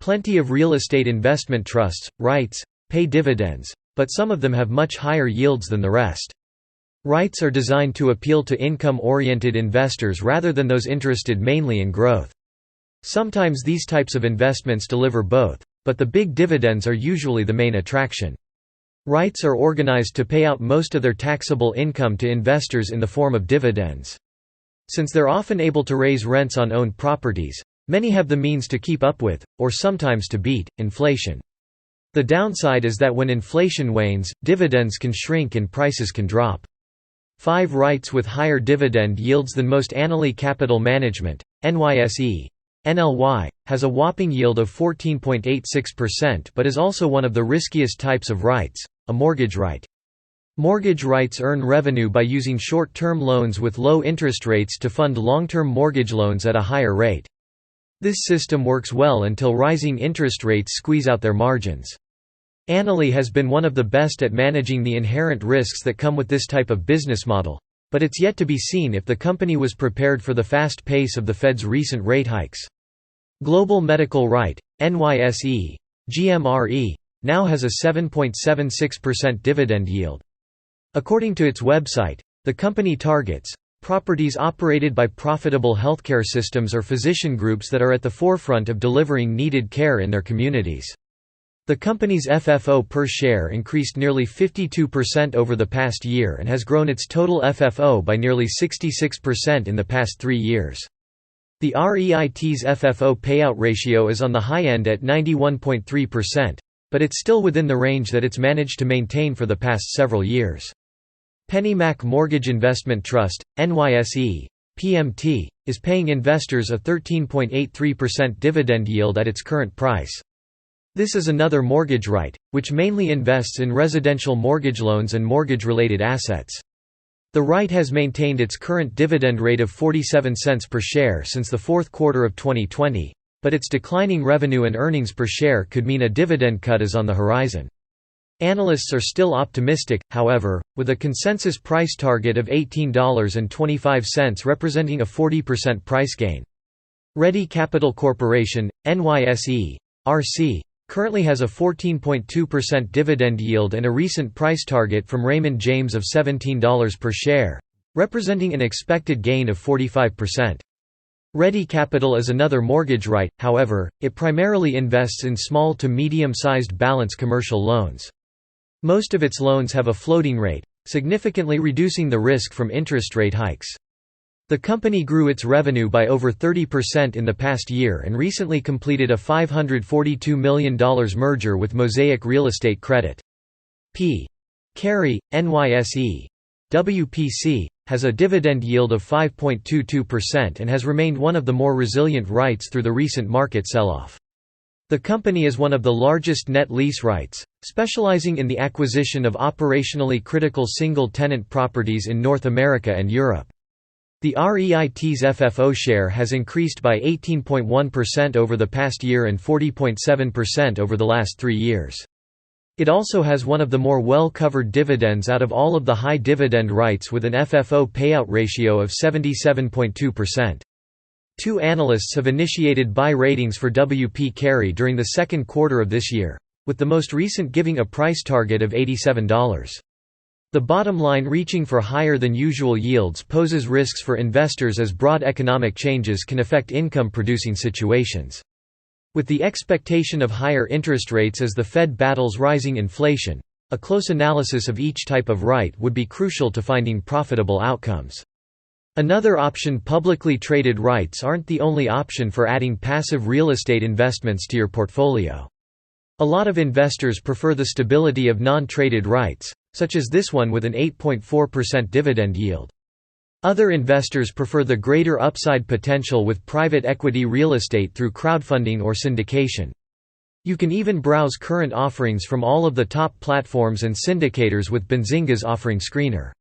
Plenty of real estate investment trusts, Reits, pay dividends, but some of them have much higher yields than the rest. Reits are designed to appeal to income-oriented investors rather than those interested mainly in growth. Sometimes these types of investments deliver both, but the big dividends are usually the main attraction. Reits are organized to pay out most of their taxable income to investors in the form of dividends. Since they're often able to raise rents on owned properties, many have the means to keep up with, or sometimes to beat, inflation. The downside is that when inflation wanes, dividends can shrink and prices can drop. 5 Reits with higher dividend yields than most. Annaly Capital Management, NYSE, NLY, has a whopping yield of 14.86% but is also one of the riskiest types of Reits, a mortgage REIT. Mortgage REITs earn revenue by using short-term loans with low interest rates to fund long-term mortgage loans at a higher rate. This system works well until rising interest rates squeeze out their margins. Annaly has been one of the best at managing the inherent risks that come with this type of business model, but it's yet to be seen if the company was prepared for the fast pace of the Fed's recent rate hikes. Global Medical REIT, NYSE, GMRE, now has a 7.76% dividend yield. According to its website, the company targets properties operated by profitable healthcare systems or physician groups that are at the forefront of delivering needed care in their communities. The company's FFO per share increased nearly 52% over the past year and has grown its total FFO by nearly 66% in the past 3 years. The REIT's FFO payout ratio is on the high end at 91.3%, but it's still within the range that it's managed to maintain for the past several years. PennyMac Mortgage Investment Trust, NYSE, PMT, is paying investors a 13.83% dividend yield at its current price. This is another mortgage REIT, which mainly invests in residential mortgage loans and mortgage-related assets. The REIT has maintained its current dividend rate of 47 cents per share since the fourth quarter of 2020, but its declining revenue and earnings per share could mean a dividend cut is on the horizon. Analysts are still optimistic, however, with a consensus price target of $18.25 representing a 40% price gain. Ready Capital Corporation, NYSE, RC, currently has a 14.2% dividend yield and a recent price target from Raymond James of $17 per share, representing an expected gain of 45%. Ready Capital is another mortgage REIT, however, it primarily invests in small to medium-sized balance commercial loans. Most of its loans have a floating rate, significantly reducing the risk from interest rate hikes. The company grew its revenue by over 30% in the past year and recently completed a $542 million merger with Mosaic Real Estate Credit. P. Carey, NYSE. WPC, has a dividend yield of 5.22% and has remained one of the more resilient REITs through the recent market sell-off. The company is one of the largest net lease REITs, specializing in the acquisition of operationally critical single-tenant properties in North America and Europe. The REIT's FFO share has increased by 18.1% over the past year and 40.7% over the last 3 years. It also has one of the more well-covered dividends out of all of the high dividend REITs with an FFO payout ratio of 77.2%. 2 analysts have initiated buy ratings for WP Carey during the second quarter of this year, with the most recent giving a price target of $87. The bottom line, reaching for higher than usual yields poses risks for investors as broad economic changes can affect income-producing situations. With the expectation of higher interest rates as the Fed battles rising inflation, a close analysis of each type of REIT would be crucial to finding profitable outcomes. Another option: publicly traded REITs aren't the only option for adding passive real estate investments to your portfolio. A lot of investors prefer the stability of non-traded REITs, such as this one with an 8.4% dividend yield. Other investors prefer the greater upside potential with private equity real estate through crowdfunding or syndication. You can even browse current offerings from all of the top platforms and syndicators with Benzinga's offering screener.